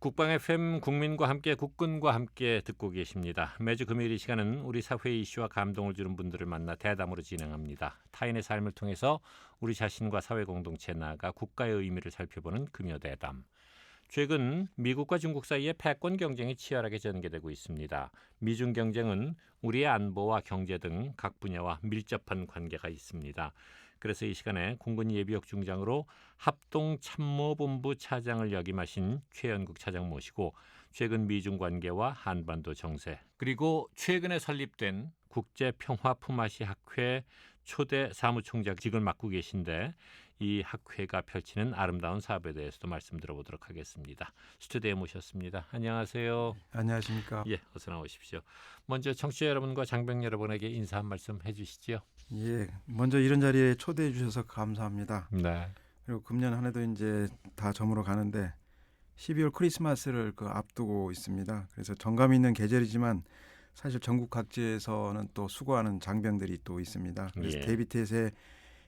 국방 FM 국민과 함께 국군과 함께 듣고 계십니다. 매주 금요일 이 시간은 우리 사회 이슈와 감동을 주는 분들을 만나 대담으로 진행합니다. 타인의 삶을 통해서 우리 자신과 사회 공동체에 나아가 국가의 의미를 살펴보는 금요 대담. 최근 미국과 중국 사이의 패권 경쟁이 치열하게 전개되고 있습니다. 미중 경쟁은 우리의 안보와 경제 등 각 분야와 밀접한 관계가 있습니다. 그래서 이 시간에 공군 예비역 중장으로 합동참모본부 차장을 역임하신 최연국 차장 모시고 최근 미중 관계와 한반도 정세 그리고 최근에 설립된 국제평화품앗이 학회 초대 사무총장직을 맡고 계신데 이 학회가 펼치는 아름다운 사업에 대해서도 말씀 들어보도록 하겠습니다. 스튜디오에 모셨습니다. 안녕하세요. 안녕하십니까. 예, 어서 나오십시오. 먼저 청취자 여러분과 장병 여러분에게 인사 한 말씀 해주시죠. 예, 먼저 이런 자리에 초대해 주셔서 감사합니다. 네. 그리고 금년 한 해도 이제 다 저물어 가는데 12월 크리스마스를 앞두고 있습니다. 그래서 정감 있는 계절이지만 사실 전국 각지에서는 또 수고하는 장병들이 또 있습니다. 그래서 예. 데뷔tet에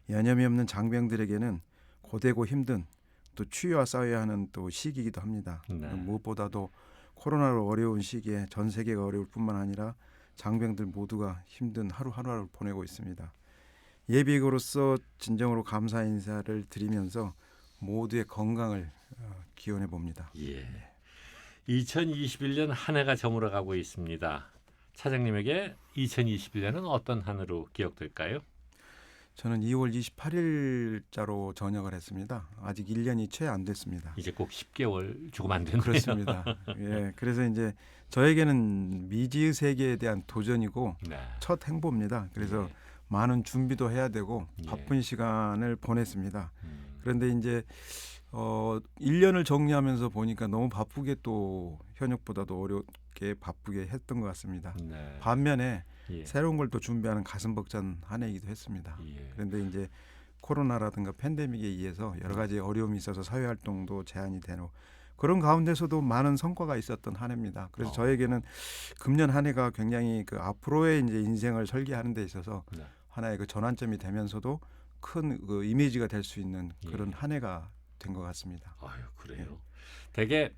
여념이 없는 장병들에게는 고되고 힘든 또 추위와 싸워야 하는 또 시기이기도 합니다. 네. 무엇보다도 코로나로 어려운 시기에 전 세계가 어려울 뿐만 아니라 장병들 모두가 힘든 하루하루를 보내고 있습니다. 예비역으로서 진정으로 감사 인사를 드리면서 모두의 건강을 기원해 봅니다. 예. 2021년 한 해가 저물어가고 있습니다. 차장님에게 2021년은 어떤 한 해로 기억될까요? 저는 2월 28일자로 전역을 했습니다. 아직 1년이 채 안 됐습니다. 이제 꼭 10개월 조금 안 됐네요. 그렇습니다. 예, 그래서 이제 저에게는 미지의 세계에 대한 도전이고 네. 첫 행보입니다. 그래서 예. 많은 준비도 해야 되고 예. 바쁜 시간을 보냈습니다. 음. 그런데 이제 1년을 정리하면서 보니까 너무 바쁘게 또 현역보다도 어렵게 바쁘게 했던 것 같습니다. 네. 반면에 예. 새로운 걸 또 준비하는 가슴 벅찬 한 해이기도 했습니다. 예. 그런데 이제 코로나라든가 팬데믹에 의해서 여러 가지 어려움이 있어서 사회 활동도 제한이 되고 그런 가운데서도 많은 성과가 있었던 한 해입니다. 그래서 저에게는 금년 한 해가 굉장히 앞으로의 이제 인생을 설계하는 데 있어서 네. 하나의 전환점이 되면서도 큰 이미지가 될 수 있는 그런 예. 한 해가 된 것 같습니다. 아유, 그래요. 되게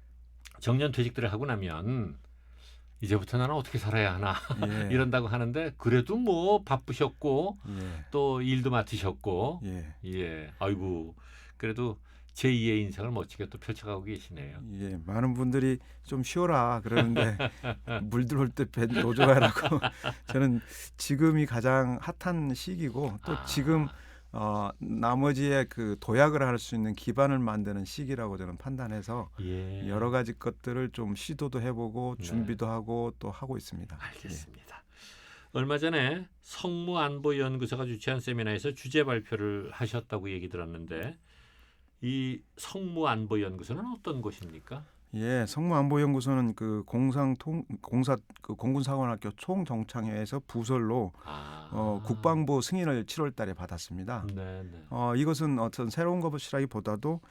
정년 퇴직들을 하고 나면 이제부터 나는 어떻게 살아야 하나 예. 이런다고 하는데 그래도 뭐 바쁘셨고 예. 또 일도 맡으셨고 예. 예. 아이고 그래도 제2의 인생을 멋지게 또 펼쳐가고 계시네요. 예, 많은 분들이 좀 쉬어라 그러는데 물 들어올 때 배 노조가라고 저는 지금이 가장 핫한 시기고 또 지금 나머지의 도약을 할 수 있는 기반을 만드는 시기라고 저는 판단해서 예. 여러 가지 것들을 좀 시도도 해보고 네. 준비도 하고 또 하고 있습니다. 알겠습니다. 얼마 전에 성무안보연구소가 주최한 세미나에서 주제 발표를 하셨다고 얘기 들었는데 이 성무안보연구소는 어떤 곳입니까? 예, 성무안보연구소는 공군사관학교 총정창회에서 부설로 국방부 승인을 7월달에 받았습니다. 네, 네. 이것은 어떤 새로운 것이라기보다도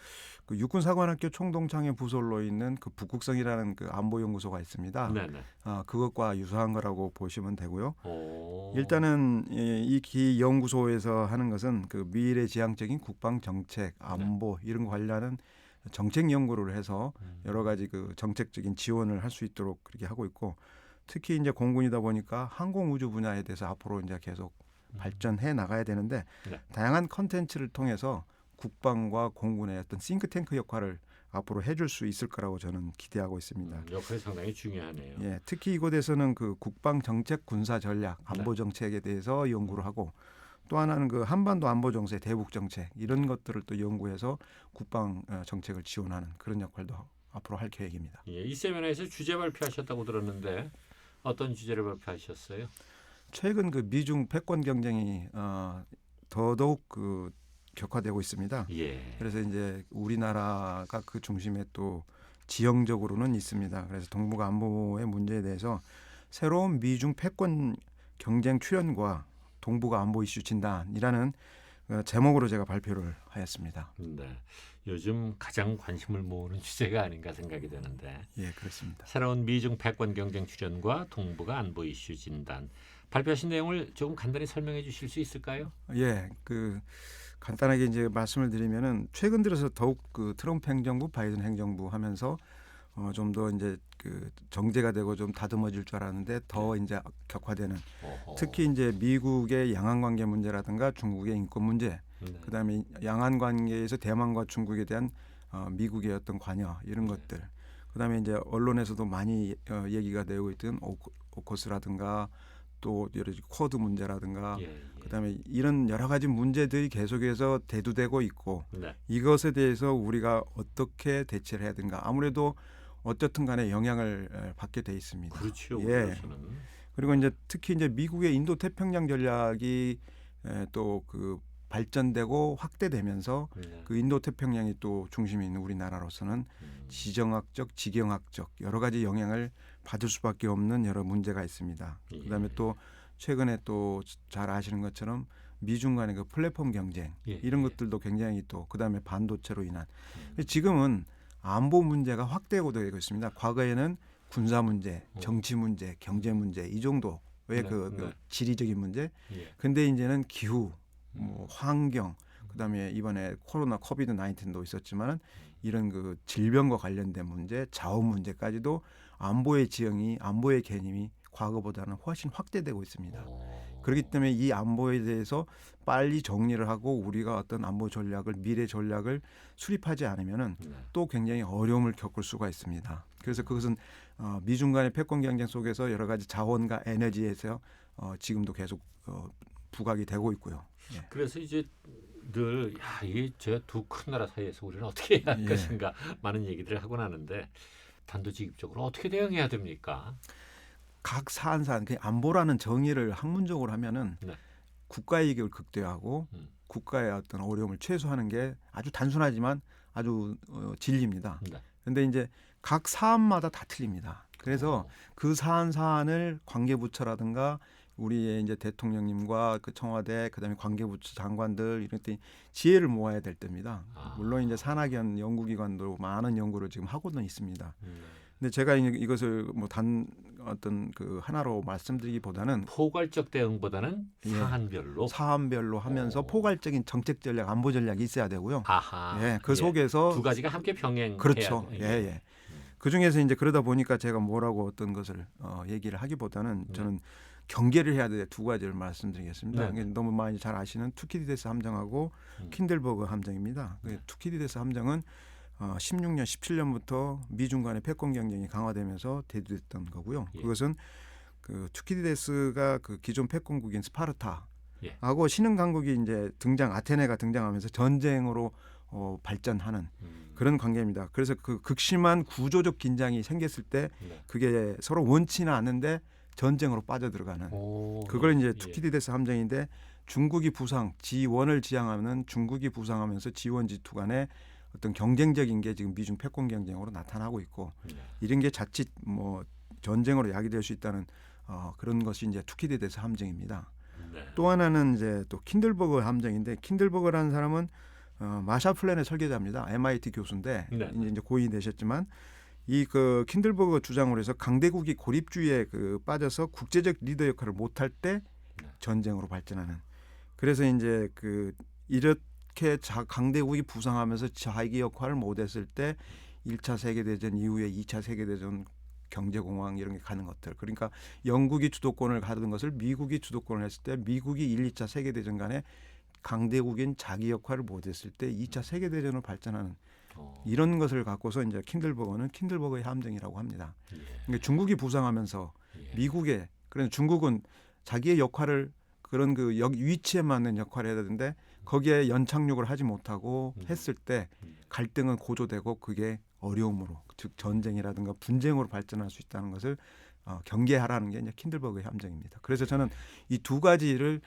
육군사관학교 총동창회 부설로 있는 북극성이라는 안보연구소가 있습니다. 네, 네. 그것과 유사한 거라고 보시면 되고요. 오. 일단은 이 기 연구소에서 하는 것은 미래지향적인 국방 정책, 안보 이런 거 관련한 정책 연구를 해서 여러 가지 정책적인 지원을 할 수 있도록 그렇게 하고 있고 특히 이제 공군이다 보니까 항공우주 분야에 대해서 앞으로 이제 계속 발전해 나가야 되는데 네. 다양한 컨텐츠를 통해서 국방과 공군의 어떤 싱크탱크 역할을 앞으로 해줄 수 있을 거라고 저는 기대하고 있습니다. 역할이 상당히 중요하네요. 예, 특히 이곳에서는 국방 정책, 군사 전략, 안보 정책에 대해서 연구를 하고 또 하나는 한반도 안보 정세, 대북 정책 이런 것들을 또 연구해서 국방 정책을 지원하는 그런 역할도 앞으로 할 계획입니다. 예, 이 세미나에서 주제 발표하셨다고 들었는데 어떤 주제를 발표하셨어요? 최근 미중 패권 경쟁이 더더욱 격화되고 있습니다. 예. 그래서 이제 우리나라가 그 중심에 또 지형적으로는 있습니다. 그래서 동북 안보의 문제에 대해서 새로운 미중 패권 경쟁 출현과 동북 안보 이슈 진단이라는 제목으로 제가 발표를 하였습니다. 네. 요즘 가장 관심을 모으는 주제가 아닌가 생각이 되는데 예, 그렇습니다. 새로운 미중 패권 경쟁 출현과 동북 안보 이슈 진단 발표하신 내용을 조금 간단히 설명해 주실 수 있을까요? 예, 간단하게 이제 말씀을 드리면은 최근 들어서 더욱 트럼프 행정부, 바이든 행정부 하면서 좀 더 이제 그 정제가 되고 좀 다듬어질 줄 알았는데 더 이제 격화되는 특히 이제 미국의 양안 관계 문제라든가 중국의 인권 문제 그다음에 양안 관계에서 대만과 중국에 대한 미국의 어떤 관여 이런 것들 그다음에 이제 언론에서도 많이 얘기가 되고 있던 오코스라든가 또 여러 가지 쿼드 문제라든가 그다음에 이런 여러 가지 문제들이 계속해서 대두되고 있고 이것에 대해서 우리가 어떻게 대처를 해야 되는가 아무래도 어쨌든 간에 영향을 받게 돼 있습니다. 그렇죠. 예. 그리고 이제 특히 이제 미국의 인도 태평양 전략이 또 그 발전되고 확대되면서 그 인도 태평양이 또 중심이 있는 우리나라로서는 지정학적, 지경학적 여러 가지 영향을 받을 수밖에 없는 여러 문제가 있습니다. 그다음에 또 최근에 또 잘 아시는 것처럼 미중 간의 그 플랫폼 경쟁 이런 것들도 굉장히 또 그다음에 반도체로 인한 지금은 안보 문제가 확대되고 있습니다. 과거에는 군사 문제, 정치 문제, 경제 문제 이 정도 그 지리적인 문제. 근데 이제는 기후, 뭐 환경, 그다음에 이번에 코로나 코비드 19도 있었지만은 이런 그 질병과 관련된 문제, 자원 문제까지도 안보의 지형이 안보의 개념이 과거보다는 훨씬 확대되고 있습니다. 그렇기 때문에 이 안보에 대해서 빨리 정리를 하고 우리가 어떤 안보 전략을 미래 전략을 수립하지 않으면은 또 굉장히 어려움을 겪을 수가 있습니다. 그래서 그것은 미중 간의 패권 경쟁 속에서 여러 가지 자원과 에너지에서 지금도 계속 부각이 되고 있고요. 예. 그래서 이제 늘 이게 저 두 큰 나라 사이에서 우리는 어떻게 해야 할 것인가 많은 얘기들을 하곤 하는데 단도직입적으로 어떻게 대응해야 됩니까? 각 사안사안 그 안보라는 정의를 학문적으로 하면은 국가 이익을 극대화하고 국가의 어떤 어려움을 최소화하는 게 아주 단순하지만 아주 진리입니다. 그런데 이제 각 사안마다 다 틀립니다. 그래서 그 사안을 관계부처라든가 우리의 이제 대통령님과 그 청와대 그다음에 관계부처 장관들 이런 때 지혜를 모아야 될 때입니다. 물론 이제 산학연 연구기관도 많은 연구를 지금 하고는 있습니다. 근데 제가 이것을 뭐 단 어떤 그 하나로 말씀드리기보다는 포괄적 대응보다는 사안별로 하면서 포괄적인 정책 전략, 안보 전략이 있어야 되고요. 아하. 그 속에서 두 가지가 함께 병행해야 그렇죠. 그 중에서 이제 그러다 보니까 제가 뭐라고 어떤 것을 얘기를 하기보다는 저는 경계를 해야 돼 두 가지를 말씀드리겠습니다. 너무 많이 잘 아시는 투키디데스 함정하고 킨들버그 함정입니다. 투키디데스 함정은 16년, 17년부터 미중 간의 패권 경쟁이 강화되면서 대두됐던 거고요. 그것은 그 투키디데스가 그 기존 패권국인 스파르타하고 신흥 강국이 이제 아테네가 등장하면서 전쟁으로 발전하는 그런 관계입니다. 그래서 그 극심한 구조적 긴장이 생겼을 때 그게 서로 원치는 않는데 전쟁으로 빠져들어가는 그걸 이제 투키디데스 함정인데 중국이 G1을 지향하는 중국이 부상하면서 G1, G2 간의 어떤 경쟁적인 게 지금 미중 패권 경쟁으로 나타나고 있고 이런 게 자칫 뭐 전쟁으로 야기될 수 있다는 그런 것이 이제 투키디데스 함정입니다. 또 하나는 이제 또 킨들버그 함정인데 킨들버그라는 사람은 마샬 플랜의 설계자입니다. MIT 교수인데 이제 고인이 되셨지만 이 그 킨들버그 주장으로 해서 강대국이 고립주의에 그 빠져서 국제적 리더 역할을 못할 때 전쟁으로 발전하는. 그래서 이제 그 이렇게 강대국이 부상하면서 자기 역할을 못했을 때 1차 세계대전 이후에 2차 세계대전 경제공황 이런 게 가는 것들. 그러니까 영국이 주도권을 가던 것을 미국이 주도권을 했을 때 미국이 1, 2차 세계대전 간에 강대국인 자기 역할을 못했을 때 2차 세계대전으로 발전하는 이런 것을 갖고서 이제 킨들버거는 킨들버거의 함정이라고 합니다. 그러니까 중국이 부상하면서 미국의 그래서 중국은 자기의 역할을 그런 그 위치에 맞는 역할을 해야 되는데 거기에 연착륙을 하지 못하고 했을 때 갈등은 고조되고 그게 어려움으로 즉 전쟁이라든가 분쟁으로 발전할 수 있다는 것을 경계하라는 게 이제 킨들버그의 함정입니다. 그래서 저는 이 두 가지를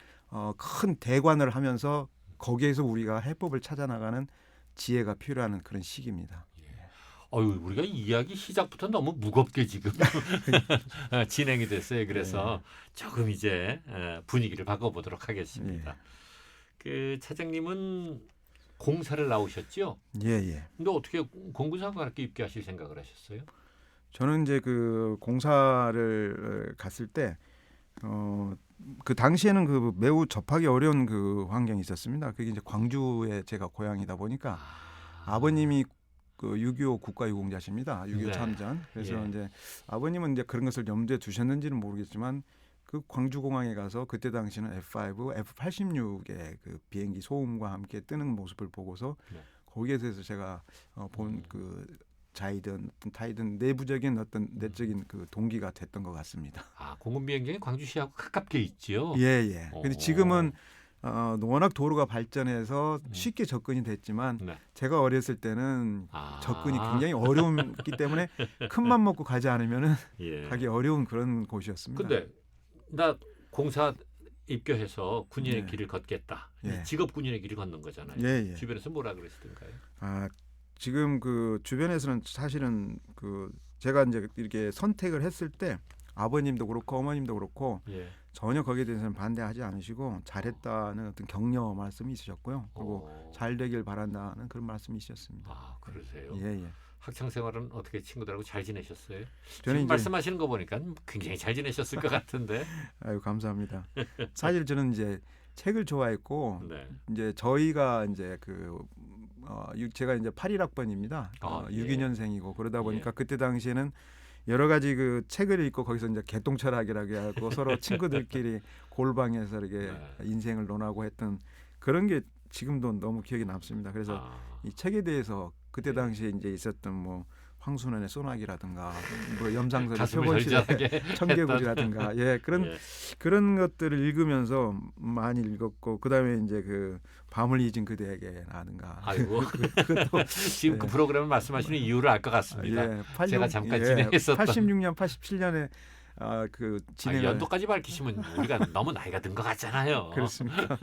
큰 대관을 하면서 거기에서 우리가 해법을 찾아 나가는 지혜가 필요한 그런 시기입니다. 우리가 이야기 시작부터 너무 무겁게 지금 진행이 됐어요. 그래서 조금 이제 분위기를 바꿔보도록 하겠습니다. 그 차장님은 공사를 나오셨죠? 예. 근데 어떻게 공군사관 그렇게 입게 하실 생각을 하셨어요? 저는 이제 그 공사를 갔을 때 그 당시에는 그 매우 접하기 어려운 그 환경이 있었습니다. 그게 이제 광주에 제가 고향이다 보니까 아버님이 그6.25 국가유공자십니다. 6.25 네. 참전. 그래서 예. 이제 아버님은 이제 그런 것을 염두에 두셨는지는 모르겠지만 그 광주공항에 가서 그때 당시는 F5, F86의 그 비행기 소음과 함께 뜨는 모습을 보고서 네. 거기에 대해서 제가 본 그 자이든 어떤 타이든 내부적인 어떤 내적인 그 동기가 됐던 것 같습니다. 아, 공군 비행장이 광주시하고 가깝게 있지요. 예, 예. 근데 지금은 워낙 도로가 발전해서 음. 쉽게 접근이 됐지만 네. 제가 어렸을 때는 아. 접근이 굉장히 어려웠기 때문에 큰맘 먹고 가지 않으면은 예. 가기 어려운 그런 곳이었습니다. 근데 나 공사 입교해서 군인의 예. 길을 걷겠다. 예. 직업 군인의 길을 걷는 거잖아요. 예, 예. 주변에서 뭐라 그랬을까요? 아, 지금 그 주변에서는 사실은 그 제가 이제 이렇게 선택을 했을 때 아버님도 그렇고 어머님도 그렇고 예. 전혀 거기에 대해서는 반대하지 않으시고 잘했다는 어떤 격려 말씀이 있으셨고요. 그리고 잘 되길 바란다는 그런 말씀이 있으셨습니다. 아, 그러세요? 예, 예. 학창 생활은 어떻게 친구들하고 잘 지내셨어요? 저는 지금 이제 말씀하시는 거 보니까 굉장히 잘 지내셨을 것 같은데. 아유 감사합니다. 사실 저는 이제 책을 좋아했고 네. 이제 저희가 이제 제가 이제 81학번입니다. 아, 예. 62년생이고 그러다 보니까 예. 그때 당시에는 여러 가지 그 책을 읽고 거기서 이제 개똥철학이라고 하고 서로 친구들끼리 골방에서 이렇게 네. 인생을 논하고 했던 그런 게 지금도 너무 기억에 남습니다. 그래서 아, 이 책에 대해서 그때 예. 당시에 이제 있었던 뭐 황순원의 소나기라든가 뭐 염상설의 가슴을 표본시대 절절하게 청개구리라든가 예 그런 예. 그런 것들을 읽으면서 많이 읽었고 그다음에 이제 그 밤을 잊은 그대에게라든가 아이고. 그것도 지금 그 예. 프로그램을 말씀하시는 이유를 알 것 같습니다. 제가 잠깐 진행했었던 86년 87년에 그 아, 진행을 연도까지 밝히시면 우리가 너무 나이가 든 것 같잖아요. 그렇습니까?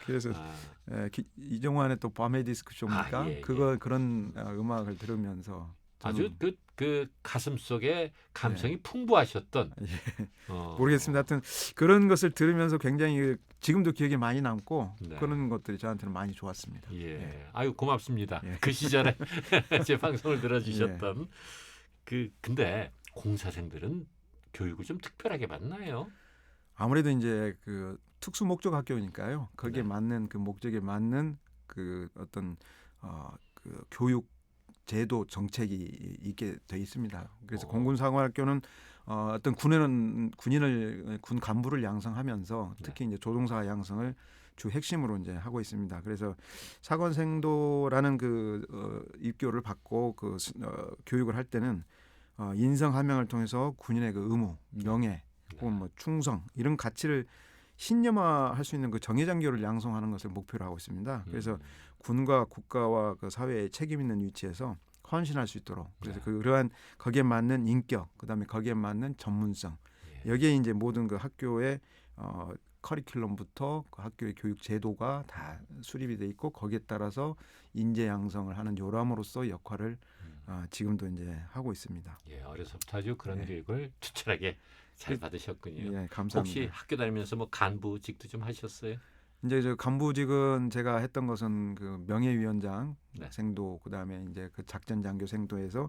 그래서 아, 이종환의 또 밤의 디스크 쇼입니까? 아, 예, 그거 그런 음악을 들으면서 아주 저는 그 가슴 속에 감성이 풍부하셨던. 예. 어, 모르겠습니다. 하여튼 그런 것을 들으면서 굉장히 지금도 기억에 많이 남고 네. 그런 것들이 저한테는 많이 좋았습니다. 예. 아유 고맙습니다. 예. 그 시절에 제 방송을 들어주셨던 근데 공사생들은 교육을 좀 특별하게 받나요? 아무래도 이제 그 특수 목적 학교니까요. 거기에 네. 맞는 그 목적에 맞는 그 어떤 그 교육 제도 정책이 있게 돼 있습니다. 그래서 공군사관학교는 어떤 군인 간부를 양성하면서 특히 이제 조종사 양성을 주 핵심으로 이제 하고 있습니다. 그래서 사관생도라는 입교를 받고 교육을 할 때는 인성 함양을 통해서 군인의 그 의무, 명예, 혹은 뭐 충성 이런 가치를 신념화할 수 있는 그 정예장교를 양성하는 것을 목표로 하고 있습니다. 그래서 군과 국가와 그 사회에 책임 있는 위치에서 헌신할 수 있도록 그래서 그러한 거기에 맞는 인격, 그다음에 거기에 맞는 전문성 여기에 이제 모든 그 학교의 커리큘럼부터 그 학교의 교육 제도가 다 수립이 돼 있고 거기에 따라서 인재 양성을 하는 요람으로서 역할을 지금도 이제 하고 있습니다. 예, 어려서부터 아주 그런 예. 교육을 투철하게 잘 받으셨군요. 예, 감사합니다. 혹시 학교 다니면서 뭐 간부직도 좀 하셨어요? 이제 저 간부직은 제가 했던 것은 그 명예위원장 네. 생도 그다음에 이제 그 작전장교 생도에서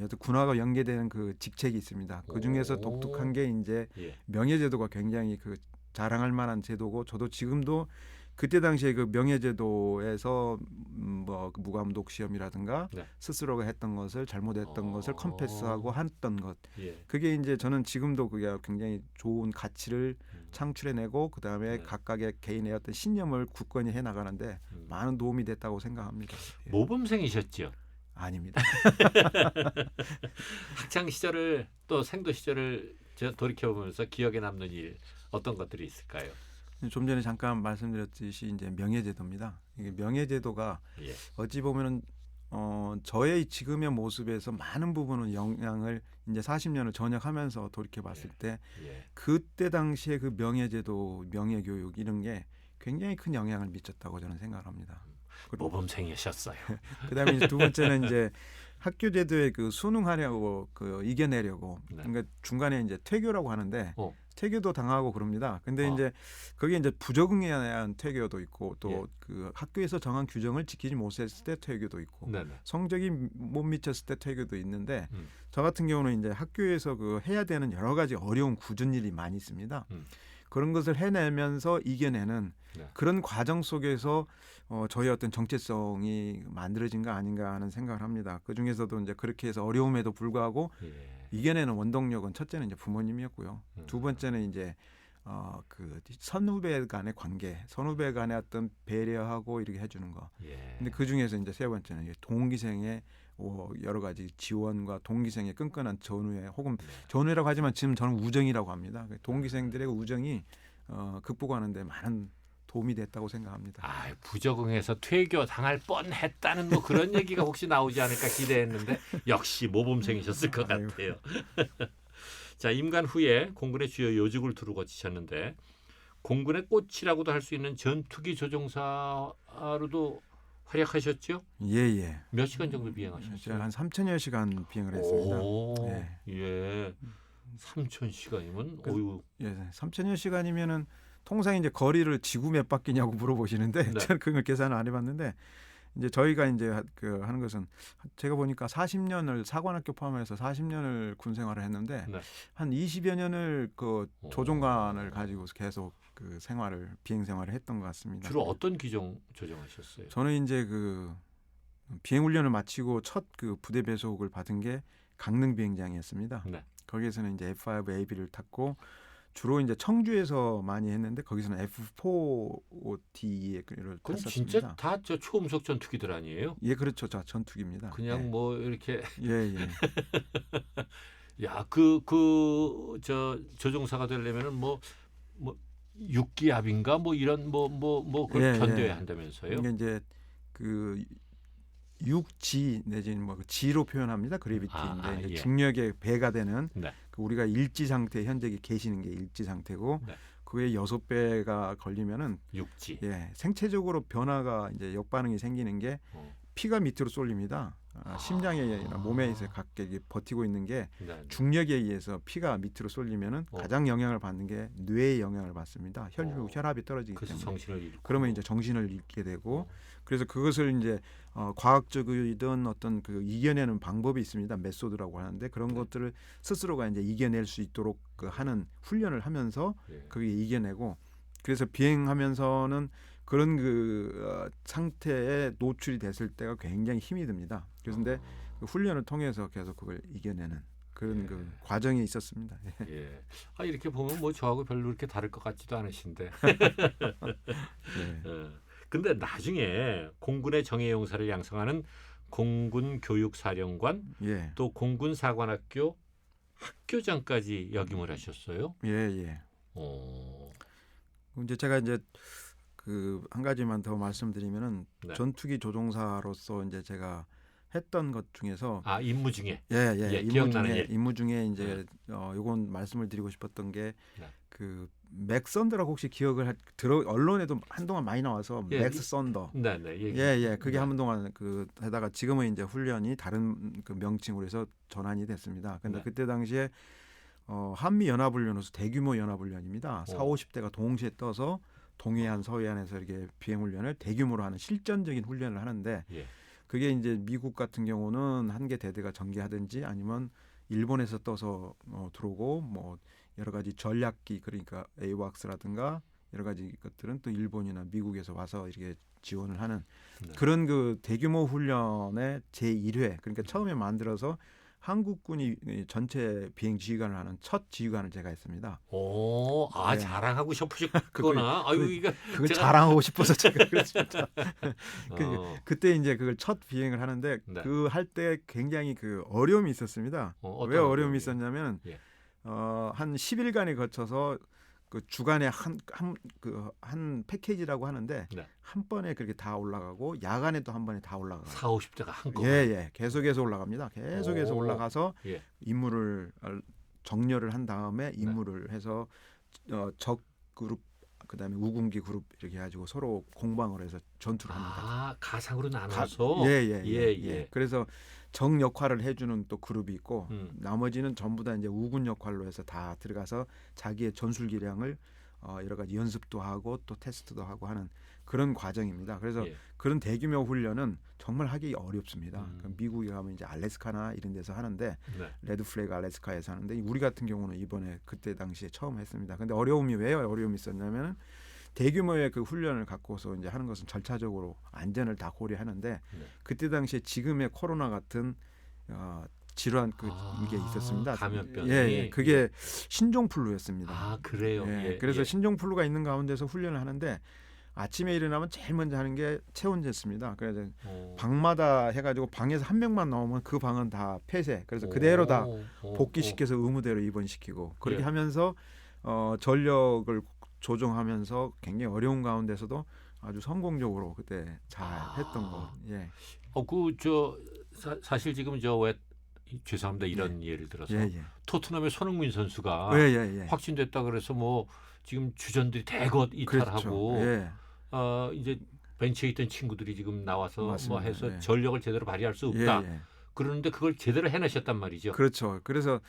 여튼 군화가 연계되는 그 직책이 있습니다. 그 중에서 오. 독특한 게 이제 예. 명예제도가 굉장히 그 자랑할 만한 제도고 저도 지금도 그때 당시에 그 명예제도에서 뭐그 무감독 시험이라든가 네. 스스로가 했던 것을 잘못했던 것을 컨페스하고 했던 것 예. 그게 이제 저는 지금도 그게 굉장히 좋은 가치를 창출해내고 그 다음에 네. 각각의 개인의 어떤 신념을 굳건히 해나가는데 많은 도움이 됐다고 생각합니다. 예. 모범생이셨죠? 아닙니다. 학창 시절을 또 생도 시절을 돌이켜 보면서 기억에 남는 일 어떤 것들이 있을까요? 좀 전에 잠깐 말씀드렸듯이 이제 명예제도입니다. 이게 명예제도가 예. 어찌 보면은 저의 지금의 모습에서 많은 부분은 영향을 이제 40년을 전역하면서 돌이켜 봤을 때 예. 그때 당시에 그 명예제도, 명예교육 이런 게 굉장히 큰 영향을 미쳤다고 저는 생각합니다. 그리고 모범생이셨어요. 그다음에 이제 두 번째는 이제 학교 제도에 그 순응하려고 이겨내려고 네. 그러니까 중간에 이제 퇴교라고 하는데 어. 퇴교도 당하고 그럽니다. 근데 이제 그게 이제 부적응에 대한 퇴교도 있고 또 그 학교에서 정한 규정을 지키지 못했을 때 퇴교도 있고 네네. 성적이 못 미쳤을 때 퇴교도 있는데 음. 저 같은 경우는 이제 학교에서 그 해야 되는 여러 가지 어려운 굳은 일이 많이 있습니다. 그런 것을 해내면서 이겨내는 네. 그런 과정 속에서 저희 어떤 정체성이 만들어진 거 아닌가 하는 생각을 합니다. 그 중에서도 이제 그렇게 해서 어려움에도 불구하고 예. 이겨내는 원동력은 첫째는 이제 부모님이었고요. 두 번째는 이제 그 선후배 간의 관계, 선후배 간의 어떤 배려하고 이렇게 해주는 거. 예. 근데 그 중에서 이제 세 번째는 이제 동기생의 여러 가지 지원과 동기생의 끈끈한 전우회 혹은 네. 전우회라고 하지만 지금 저는 우정이라고 합니다. 동기생들의 우정이 극복하는데 많은 도움이 됐다고 생각합니다. 아, 부적응해서 퇴교 당할 뻔했다는 뭐 그런 얘기가 혹시 나오지 않을까 기대했는데 역시 모범생이셨을 것 아유. 같아요. 자, 임관 후에 공군의 주요 요직을 두루 거치셨는데 공군의 꽃이라고도 할 수 있는 전투기 조종사로도 활약하셨죠? 예예. 몇 시간 정도 비행하셨어요? 제가 한 3천여 시간 비행을 했습니다. 오, 예. 예. 3,000시간이면 그- 어유. 예, 3천여 시간이면은 통상 이제 거리를 지구 몇 바퀴냐고 물어보시는데 네. 저는 그걸 계산을 안 해봤는데 이제 저희가 이제 하는 것은 제가 보니까 40년을 사관학교 포함해서 40년을 군 생활을 했는데 네. 한 20여 년을 그 조종관을 가지고 계속 그 비행 생활을 했던 것 같습니다. 주로 어떤 기종 조종하셨어요? 저는 이제 그 비행 훈련을 마치고 첫 그 부대 배속을 받은 게 강릉 비행장이었습니다. 네. 거기에서는 이제 F5AB를 탔고 주로 이제 청주에서 많이 했는데 거기서는 F4OT를 그럼 탔었습니다. 진짜 다 저 초음속 전투기들 아니에요? 예, 그렇죠. 자, 전투기입니다. 그냥 뭐 이렇게 예, 예. 야, 저 조종사가 되려면은 뭐 육기압인가 뭐 이런 그걸 예, 견뎌야 예. 한다면서요? 이게 이제 그 6G 내지는 뭐 G로 표현합니다. 그래비티인데 이제 예. 중력에 배가 되는 네. 그 우리가 일지 상태 현재 계시는 게 일지 상태고 네. 그에 6배가 걸리면은 육지. 예, 생체적으로 변화가 이제 역반응이 생기는 게 어. 피가 밑으로 쏠립니다. 심장이나 몸에 있어 각각이 버티고 있는 게 네, 네. 중력에 의해서 피가 밑으로 쏠리면은 가장 영향을 받는 게 뇌에 영향을 받습니다. 혈압이 떨어지기 그래서 때문에. 정신을 잃고. 그러면 이제 정신을 잃게 되고 어. 그래서 그것을 이제 과학적이든 어떤 그 이겨내는 방법이 있습니다. 메소드라고 하는데 그런 네. 것들을 스스로가 이제 이겨낼 수 있도록 그 하는 훈련을 하면서 예. 그게 이겨내고 그래서 비행하면서는 그런 상태에 노출이 됐을 때가 굉장히 힘이 듭니다. 그런데 그 훈련을 통해서 계속 그걸 이겨내는 그런 예. 그 과정이 있었습니다. 예. 아, 이렇게 보면 뭐 저하고 별로 그렇게 다를 것 같지도 않으신데. 네. 근데 나중에 공군의 정예용사를 양성하는 공군교육사령관 예, 또 공군사관학교 학교장까지 역임을 하셨어요. 예, 예. 어. 이제 제가 이제 그 한 가지만 더 말씀드리면은 네. 전투기 조종사로서 이제 제가 했던 것 중에서 아, 임무 중에. 예, 기억나는 일. 임무 중에 이제 요건 말씀을 드리고 싶었던 게 네. 그 맥선더라고 혹시 언론에도 한동안 많이 나와서 예, 맥스 썬더. 네, 네. 예, 그게 네. 한동안 그 하다가 지금은 이제 훈련이 다른 그 명칭으로 해서 전환이 됐습니다. 근데 네. 그때 당시에 한미 연합훈련으로서 대규모 연합훈련입니다. 4, 50대가 동시에 떠서 동해안, 서해안에서 이렇게 비행 훈련을 대규모로 하는 실전적인 훈련을 하는데 예. 그게 이제 미국 같은 경우는 한 개 대대가 전개하든지 아니면 일본에서 떠서 들어오고 뭐 여러 가지 전략기 그러니까 에이왁스라든가 여러 가지 것들은 또 일본이나 미국에서 와서 이렇게 지원을 하는 네. 그런 그 대규모 훈련의 제1회 그러니까 처음에 만들어서 한국군이 전체 비행 지휘관을 하는 첫 지휘관을 제가 했습니다. 오, 네. 자랑하고 싶으셨구나. 아유, 이거 그걸 제가- 자랑하고 싶어서 제가 그랬습니다. 어, 그때 이제 그걸 첫 비행을 하는데 네. 그 할 때 굉장히 그 어려움이 있었습니다. 어떤 왜 어려움이 어려움이요? 있었냐면 예. 한 10일간에 거쳐서 그 주간에 한 패키지라고 하는데 네. 한 번에 그렇게 다 올라가고 야간에도 한 번에 다 올라가고 4, 50대가 한꺼번에. 예, 계속해서 올라갑니다. 계속해서 오. 올라가서 예. 임무를 정렬을 한 다음에 임무를 해서 적 그룹 그다음에 우군기 그룹 이렇게 해가지고 서로 공방을 해서 전투를 합니다. 아, 가상으로 나눠서. 예. 그래서 정 역할을 해주는 또 그룹이 있고 나머지는 전부 다 이제 우군 역할로 해서 다 들어가서 자기의 전술 기량을 여러 가지 연습도 하고 또 테스트도 하고 하는 그런 과정입니다. 그래서 예. 그런 대규모 훈련은 정말 하기 어렵습니다. 그러니까 미국에 가면 이제 알래스카나 이런 데서 하는데 네. 레드 플래그 알래스카에서 하는데 우리 같은 경우는 이번에 그때 당시에 처음 했습니다. 근데 어려움이 왜 어려움이 있었냐면은 대규모의 그 훈련을 갖고서 이제 하는 것은 절차적으로 안전을 다 고려하는데 네. 그때 당시에 지금의 코로나 같은 질환 이게 있었습니다. 감염병이. 예, 그게 신종플루였습니다. 아, 그래요. 예, 그래서 신종플루가 있는 가운데서 훈련을 하는데 아침에 일어나면 제일 먼저 하는 게 체온제습니다. 그래서 방마다 해가지고 방에서 한 명만 나오면 그 방은 다 폐쇄. 그래서 그대로 다 복귀시켜서 의무대로 입원시키고 그렇게 하면서 전력을 조정하면서 굉장히 어려운 가운데서도 아주 성공적으로 그때 잘 했던 거. 예. 사실 지금 죄송합니다. 이런 예를 들어서 토트넘의 손흥민 선수가 확진됐다 그래서 뭐 지금 주전들이 대거 이탈하고 그렇죠. 이제 벤치에 있던 친구들이 지금 나와서 맞습니다. 뭐 해서 전력을 제대로 발휘할 수 없다. 그러는데 그걸 제대로 해내셨단 말이죠. 그렇죠. 그래서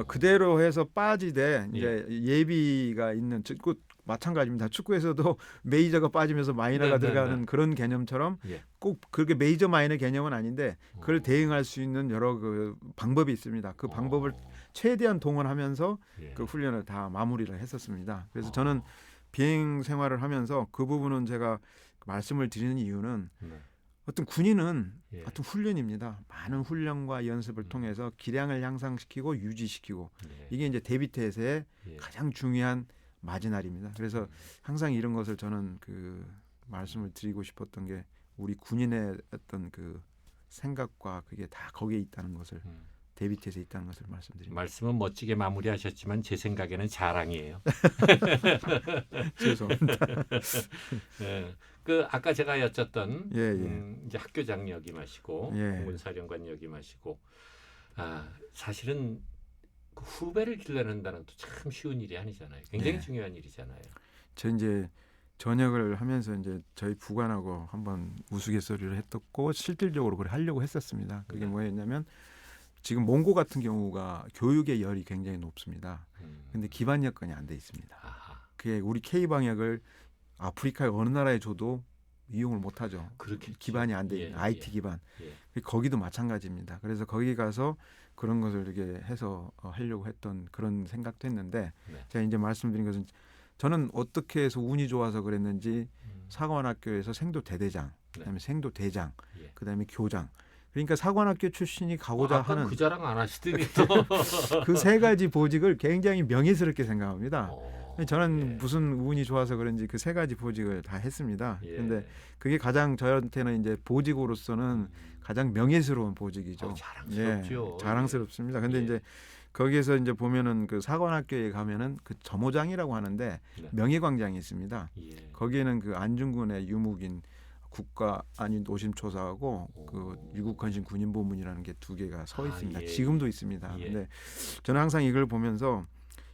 그대로 해서 빠지되 이제 예비가 있는 축구 마찬가지입니다. 축구에서도 메이저가 빠지면서 마이너가 들어가는 그런 개념처럼 꼭 그렇게 메이저 마이너 개념은 아닌데 그걸 대응할 수 있는 여러 그 방법이 있습니다. 그 방법을 최대한 동원하면서 그 훈련을 다 마무리를 했었습니다. 그래서 저는 비행 생활을 하면서 그 부분은 제가 말씀을 드리는 이유는 어떤 군인은 어떤 훈련입니다. 많은 훈련과 연습을 통해서 기량을 향상시키고 유지시키고 이게 이제 데뷔태세의 가장 중요한 마지날입니다. 그래서 항상 이런 것을 저는 그 말씀을 드리고 싶었던 게 우리 군인의 어떤 그 생각과 그게 다 거기에 있다는 것을 데뷔태세에 있다는 것을 말씀드립니다. 말씀은 멋지게 마무리하셨지만 제 생각에는 자랑이에요. 죄송합니다. 그 아까 제가 여쭸던 이제 학교장 역임하시고 공군사령관 역임하시고 사실은 그 후배를 길러낸다는 것도 참 쉬운 일이 아니잖아요. 굉장히 중요한 일이잖아요. 저 이제 전역을 하면서 이제 저희 부관하고 한번 우스갯소리를 했었고 실질적으로 그걸 하려고 했었습니다. 그게 뭐였냐면 지금 몽고 같은 경우가 교육의 열이 굉장히 높습니다. 근데 기반 여건이 안 돼 있습니다. 그게 우리 K 방역을 아프리카의 어느 나라에 줘도 이용을 못 하죠. 기반이 안 돼 있는 IT 기반. 거기도 마찬가지입니다. 그래서 거기 가서 그런 것을 이렇게 해서 하려고 했던 그런 생각도 했는데 제가 이제 말씀드린 것은 저는 어떻게 해서 운이 좋아서 그랬는지 사관학교에서 생도 대대장, 그다음에 생도 대장, 그다음에 교장. 그러니까 사관학교 출신이 가고자 하는 그 자랑 안 하시더니 또 그 세 가지 보직을 굉장히 명예스럽게 생각합니다. 저는 무슨 운이 좋아서 그런지 그 세 가지 보직을 다 했습니다. 그런데 그게 가장 저한테는 이제 보직으로서는 가장 명예스러운 보직이죠. 자랑스럽죠. 자랑스럽습니다. 근데 이제 거기에서 이제 보면은 그 사관학교에 가면은 그 점호장이라고 하는데 명예광장이 있습니다. 거기에는 그 안중근의 유목인 국가 안위 노심초사하고 그 유국헌신 군인보문이라는 게 두 개가 서 있습니다. 지금도 있습니다. 근데 저는 항상 이걸 보면서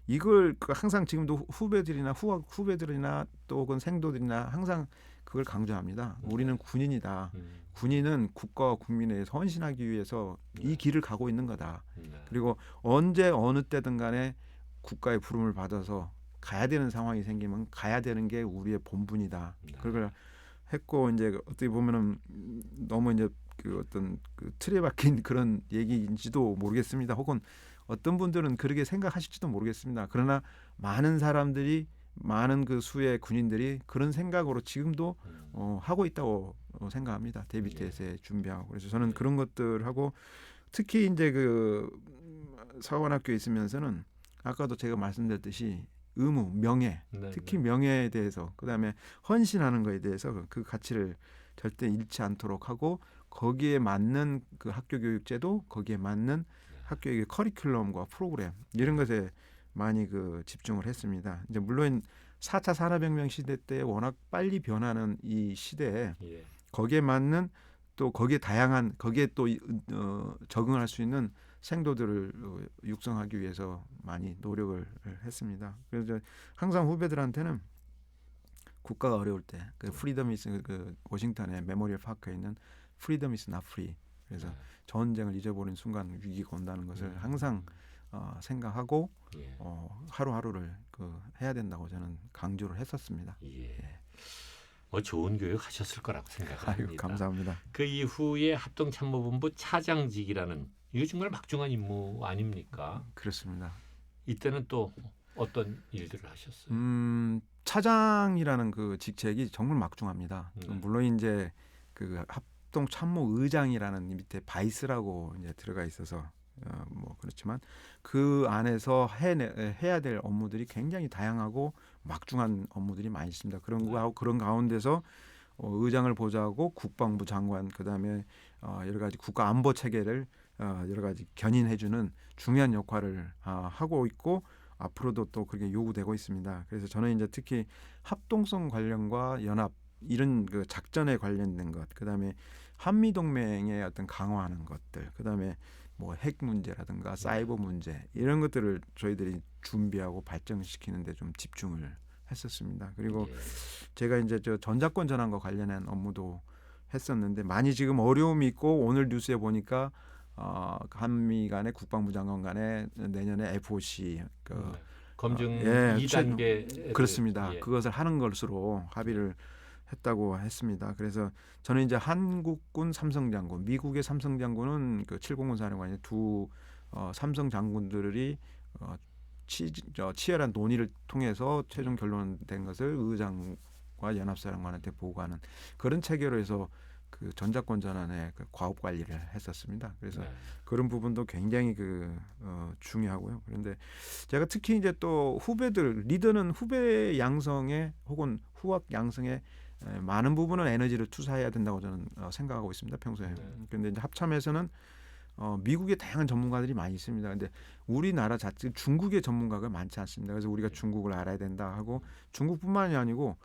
이걸 항상 지금도 후배들이나 또 혹은 생도들이나 항상 그걸 강조합니다. 우리는 군인이다. 군인은 국가와 국민에 대해서 헌신하기 위해서 이 길을 가고 있는 거다. 그리고 언제 어느 때든 간에 국가의 부름을 받아서 가야 되는 상황이 생기면 가야 되는 게 우리의 본분이다. 그걸 했고 이제 어떻게 보면은 너무 이제 그 어떤 그 틀에 박힌 그런 얘기인지도 모르겠습니다. 혹은 어떤 분들은 그렇게 생각하실지도 모르겠습니다. 그러나 많은 사람들이 많은 그 수의 군인들이 그런 생각으로 지금도 하고 있다고 생각합니다. 데뷔태세 준비하고. 그래서 저는 그런 것들하고 특히 이제 그 사관학교에 있으면서는 아까도 제가 말씀드렸듯이 의무, 명예, 특히 명예에 대해서 그다음에 헌신하는 거에 대해서 그 가치를 절대 잃지 않도록 하고 거기에 맞는 그 학교 교육제도, 거기에 맞는 학교의 커리큘럼과 프로그램 이런 것에 많이 그 집중을 했습니다. 이제 물론 4차 산업혁명 시대 때 워낙 빨리 변하는 이 시대에 거기에 맞는 또 거기에 다양한 거기에 또 적응할 수 있는 생도들을 육성하기 위해서 많이 노력을 했습니다. 그래서 항상 후배들한테는 국가가 어려울 때 그 프리덤 이스 그 워싱턴의 메모리얼 파크에 있는 프리덤 이스 나 프리 그래서 전쟁을 잊어버린 순간 위기가 온다는 것을 항상 생각하고 하루하루를 그 해야 된다고 저는 강조를 했었습니다. 좋은 교육 하셨을 거라고 아유, 생각합니다. 감사합니다. 그 이후에 합동참모본부 차장직이라는 이거 정말 막중한 임무 아닙니까? 그렇습니다. 이때는 또 어떤 일들을 하셨어요? 차장이라는 그 직책이 정말 막중합니다. 네. 물론 이제 그 합동 참모 의장이라는 밑에 바이스라고 이제 들어가 있어서 뭐 그렇지만 그 안에서 해야 될 업무들이 굉장히 다양하고 막중한 업무들이 많이 있습니다. 그런 가운데서 의장을 보좌하고 국방부 장관 그다음에 여러 가지 국가 안보 체계를 여러 가지 견인해주는 중요한 역할을 하고 있고 앞으로도 또 그렇게 요구되고 있습니다. 그래서 저는 이제 특히 합동성 관련과 연합 이런 그 작전에 관련된 것, 그다음에 한미 동맹의 어떤 강화하는 것들, 그다음에 뭐 핵 문제라든가 사이버 문제 이런 것들을 저희들이 준비하고 발전시키는데 좀 집중을 했었습니다. 그리고 예. 제가 이제 저 전자권 전환과 관련한 업무도 했었는데 많이 지금 어려움이 있고 오늘 뉴스에 보니까 한미 간의 국방부 장관 간에 내년에 FOC 검증 예, 2단계 그렇습니다. 예. 그것을 하는 것으로 합의를 했다고 했습니다. 그래서 저는 이제 한국군 삼성 장군, 미국의 삼성 장군은 그 7공군 사령관이 두 삼성 장군들이 치열한 논의를 통해서 최종 결론된 것을 의장과 연합사령관한테 보고하는 그런 체계로 해서 그 전자권 전환의 그 과업 관리를 했었습니다. 그래서 네. 그런 부분도 굉장히 중요하고요. 그런데 제가 특히 이제 또 후배들 리더는 후배 양성에 혹은 후학 양성에 많은 부분은 에너지를 투자해야 된다고 저는 생각하고 있습니다. 평소에. 그런데 이제 합참에서는 미국의 다양한 전문가들이 많이 있습니다. 근데 우리나라 자체 중국의 전문가가 많지 않습니다. 그래서 우리가 중국을 알아야 된다 하고 중국뿐만이 아니고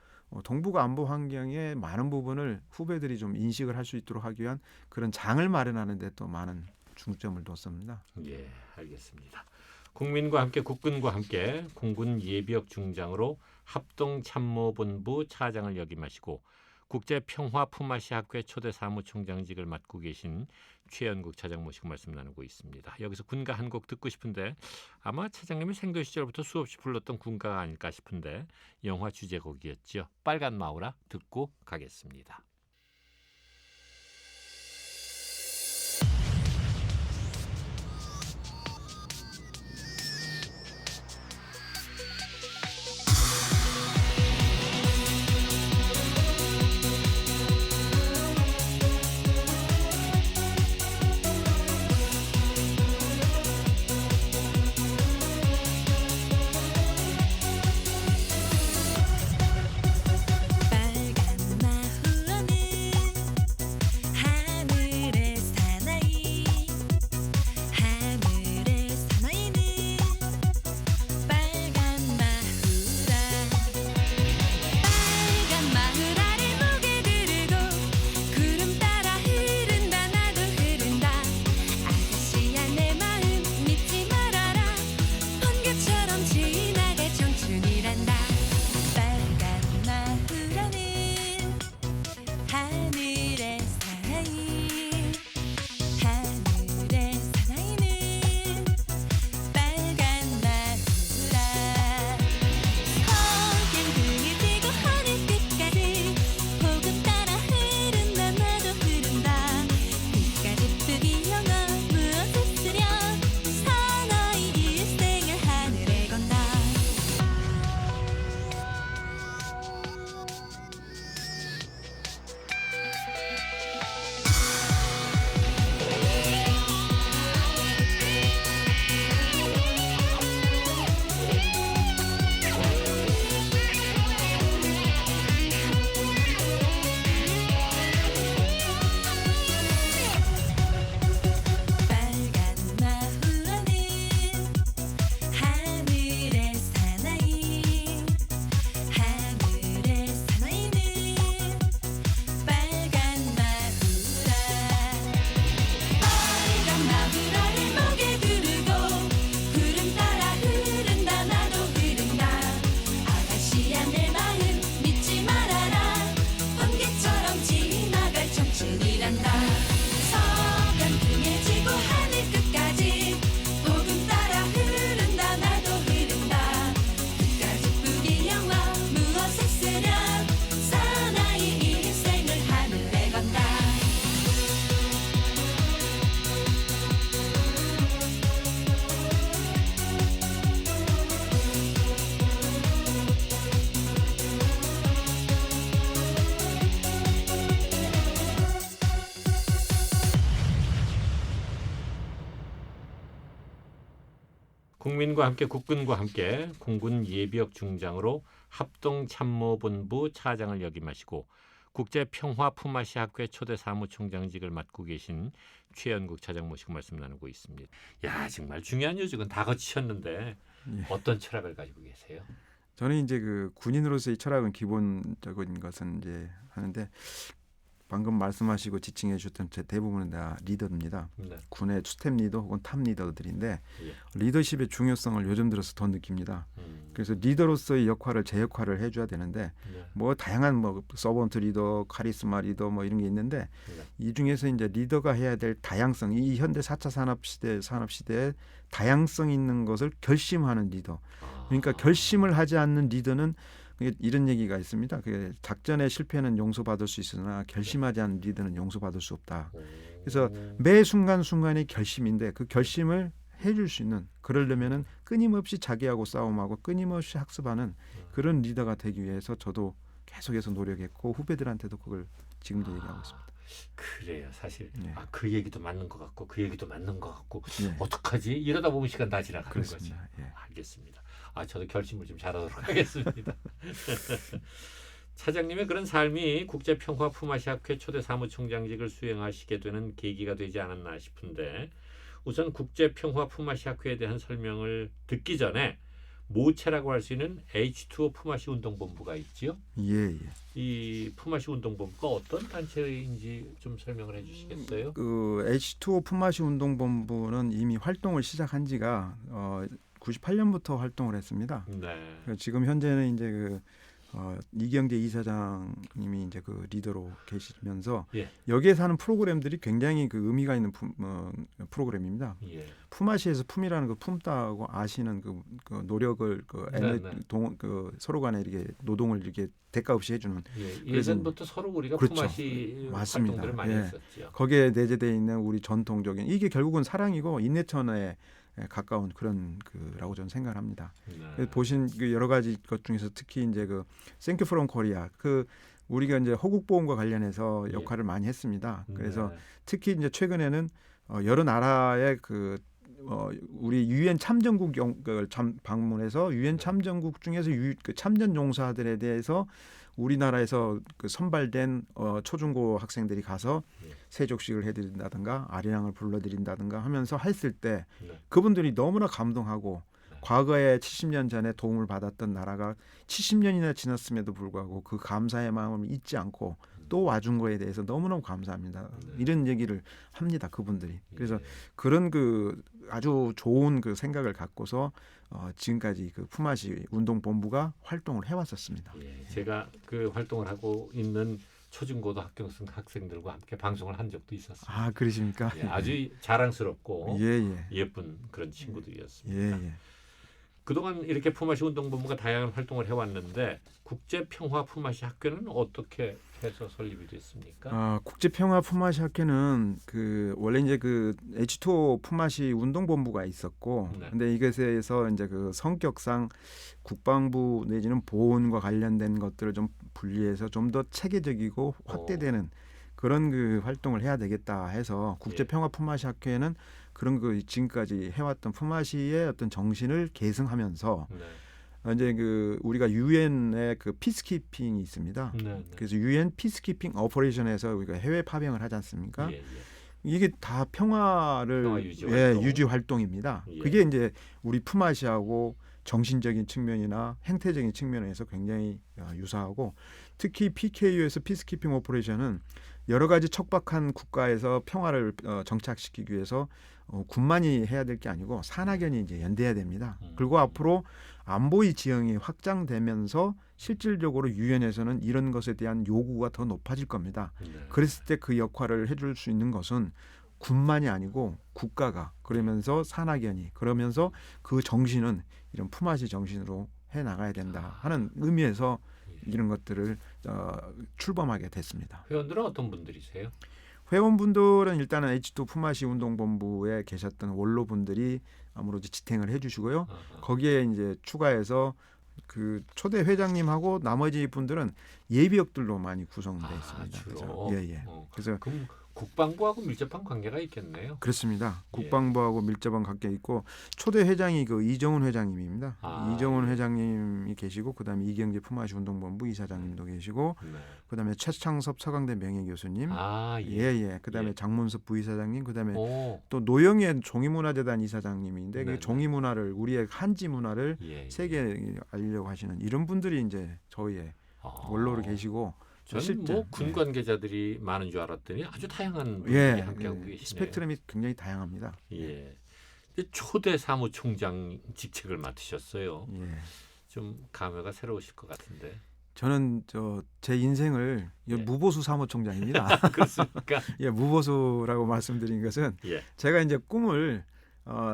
동북아 안보 환경의 많은 부분을 후배들이 좀 인식을 할 수 있도록 하기 위한 그런 장을 마련하는 데 또 많은 중점을 뒀습니다. 예, 알겠습니다. 국민과 함께 국군과 함께 공군 예비역 중장으로 합동참모본부 차장을 역임하시고 국제평화 품앗이 학회 초대 사무총장직을 맡고 계신 최연국 차장 모시고 말씀 나누고 있습니다. 여기서 군가 한 곡 듣고 싶은데 아마 차장님이 생도 시절부터 수없이 불렀던 군가가 아닐까 싶은데 영화 주제곡이었죠. 빨간 마우라 듣고 가겠습니다. 빨간 마후라 국민과 함께 국군과 함께 공군 예비역 중장으로 합동참모본부 차장을 역임하시고 국제평화품앗이학회 초대 사무총장직을 맡고 계신 최연국 차장 모시고 말씀 나누고 있습니다. 야, 정말 중요한 요직은 다 거치셨는데 예. 어떤 철학을 가지고 계세요? 저는 이제 그 군인으로서의 철학은 기본적인 것은 이제 하는데 방금 말씀하시고 지칭해 주셨던 제 대부분은 다 리더입니다. 네. 군의 스텝 리더 혹은 탑 리더들인데 예. 리더십의 중요성을 요즘 들어서 더 느낍니다. 그래서 리더로서의 역할을 제 역할을 해줘야 되는데 네. 뭐 다양한 뭐 서번트 리더, 카리스마 리더 뭐 이런 게 있는데 네. 이 중에서 이제 리더가 해야 될 다양성, 이 현대 4차 산업 시대에 다양성 있는 것을 결심하는 리더. 그러니까 결심을 하지 않는 리더는 이런 얘기가 있습니다. 그 작전의 실패는 용서받을 수 있으나 결심하지 않는 리더는 용서받을 수 없다. 그래서 매 순간순간이 결심인데 그 결심을 해줄 수 있는, 그러려면은 끊임없이 자기하고 싸움하고 끊임없이 학습하는 그런 리더가 되기 위해서 저도 계속해서 노력했고 후배들한테도 그걸 지금도 얘기하고 있습니다. 그래요. 사실 네. 그 얘기도 맞는 것 같고 그 얘기도 맞는 것 같고 예. 어떡하지? 이러다 보면 시간 다 지나가는 거지. 그렇습니다. 예. 알겠습니다. 저도 결심을 좀 잘하도록 하겠습니다. 차장님의 그런 삶이 국제평화품앗이학회 초대 사무총장직을 수행하시게 되는 계기가 되지 않았나 싶은데 우선 국제평화품앗이학회에 대한 설명을 듣기 전에 모체라고 할 수 있는 H2O 품앗이 운동본부가 있지요. 예. 이 품앗이 운동본부가 어떤 단체인지 좀 설명을 해주시겠어요? 그 H2O 품앗이 운동본부는 이미 활동을 시작한 지가 98년부터 활동을 했습니다. 네. 지금 현재는 이제 이경재 이사장님이 이제 그 리더로 계시면서 예. 여기에 사는 프로그램들이 굉장히 그 의미가 있는 프로그램입니다. 예. 품앗이에서 품이라는 그 품다고 아시는 그 노력을 서로 간에 이렇게 노동을 이렇게 대가 없이 해주는. 예전부터 서로 우리가 그렇죠. 품앗이 맞습니다. 활동들을 많이 예. 했었죠. 거기에 내재되어 있는 우리 전통적인 이게 결국은 사랑이고 인내천에 가까운 그런 그라고 저는 생각합니다. 네. 보신 그 여러 가지 것 중에서 특히 이제 그 Thank you from Korea 그 우리가 이제 호국 보험과 관련해서 역할을 많이 했습니다. 그래서 네. 특히 이제 최근에는 여러 나라의 우리 유엔 참전국 방문해서 유엔 참전국 중에서 그 참전 용사들에 대해서 우리나라에서 그 선발된 초중고 학생들이 가서 세족식을 해드린다든가 아리랑을 불러드린다든가 하면서 했을 때 그분들이 너무나 감동하고 과거에 70년 전에 도움을 받았던 나라가 70년이나 지났음에도 불구하고 그 감사의 마음을 잊지 않고 또 와준 거에 대해서 너무너무 감사합니다. 이런 얘기를 합니다. 그분들이. 그래서 그런 그 아주 좋은 그 생각을 갖고서 지금까지 그 품앗이 운동본부가 활동을 해왔었습니다. 예, 제가 그 활동을 하고 있는 초중고등학교 학생들과 함께 방송을 한 적도 있었습니다. 아, 그러십니까? 예, 아주 자랑스럽고 예. 예쁜 그런 친구들이었습니다. 예. 그동안 이렇게 품앗이 운동본부가 다양한 활동을 해왔는데 국제평화 품앗이 학교는 어떻게 해서 설립이 됐습니까? 국제평화 품앗이 학회는 그 원래 이제 그 H2O 품앗이 운동본부가 있었고, 네. 근데 이것에서 이제 그 성격상 국방부 내지는 보훈과 관련된 것들을 좀 분리해서 좀 더 체계적이고 확대되는 그런 그 활동을 해야 되겠다 해서 국제평화 품앗이 학회는 그런 그 지금까지 해왔던 품앗이의 어떤 정신을 계승하면서 이제 그 우리가 유엔의 그 피스키핑이 있습니다. 그래서 유엔 피스키핑 오퍼레이션에서 우리가 해외 파병을 하지 않습니까? 이게 다 평화를 유지 활동입니다. 그게 이제 우리 품앗이하고 정신적인 측면이나 행태적인 측면에서 굉장히 유사하고 특히 PKU에서 피스키핑 오퍼레이션은 여러 가지 척박한 국가에서 평화를 정착시키기 위해서 군만이 해야 될 게 아니고 산하견이 이제 연대해야 됩니다. 그리고 앞으로 안보의 지형이 확장되면서 실질적으로 유엔에서는 이런 것에 대한 요구가 더 높아질 겁니다. 그랬을 때 그 역할을 해줄 수 있는 것은 군만이 아니고 국가가 그러면서 산하견이 그러면서 그 정신은 이런 품앗이 정신으로 해 나가야 된다 하는 의미에서 이런 것들을 출범하게 됐습니다. 회원들은 어떤 분들이세요? 회원분들은 일단은 H2 품앗이 운동본부에 계셨던 원로분들이 아무래도 지탱을 해주시고요. 거기에 이제 추가해서 그 초대 회장님하고 나머지 분들은 예비역들로 많이 구성되어 있습니다. 주로. 그래서, 그래서 그럼 국방부하고 밀접한 관계가 있겠네요. 그렇습니다. 예. 국방부하고 밀접한 관계 있고 초대 회장이 그 이정훈 회장님입니다. 이정훈 예. 회장님이 계시고 그다음에 이경재 품앗이 운동본부 이사장님도 계시고 네. 그다음에 최창섭 서강대 명예교수님, 예. 그다음에 예. 장문섭 부이사장님, 그다음에 오. 또 노영현 종이문화재단 이사장님인데 네네. 그 종이문화를 우리의 한지 문화를 예. 세계에 알리려고 하시는 이런 분들이 이제 저희의 원로로 계시고 저는 실제, 뭐 군 관계자들이 많은 줄 알았더니 아주 다양한 분들이 예, 함께하고 예, 계시네요. 스펙트럼이 굉장히 다양합니다. 예. 근데 초대 사무총장 직책을 맡으셨어요. 예. 좀 감회가 새로우실 것 같은데. 저는 제 인생을 예. 무보수 사무총장입니다. 그렇습니까? 예, 무보수라고 말씀드린 것은 예. 제가 이제 꿈을